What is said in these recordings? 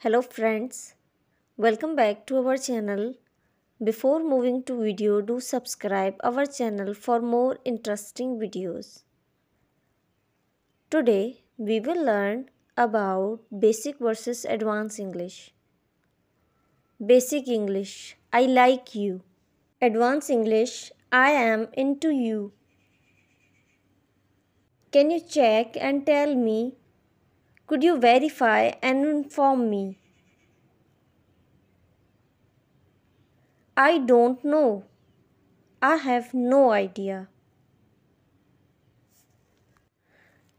Hello friends, welcome back to our channel. Before moving to video, do subscribe our channel for more interesting videos. Today we will learn about basic versus advanced English. Basic English, I like you. Advanced English, I am into you. Can you check and tell me? Could you verify and inform me? I don't know. I have no idea.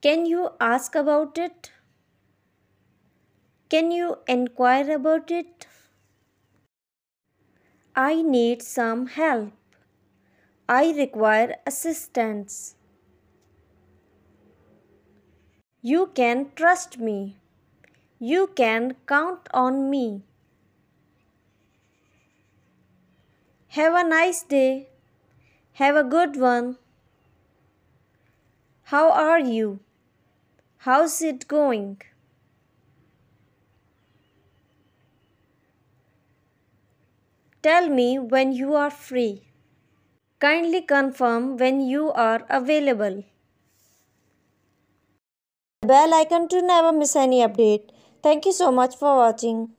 Can you ask about it? Can you inquire about it? I need some help. I require assistance. You can trust me. You can count on me. Have a nice day. Have a good one. How are you? How's it going? Tell me when you are free. Kindly confirm when you are available. Bell icon to never miss any update. Thank you so much for watching.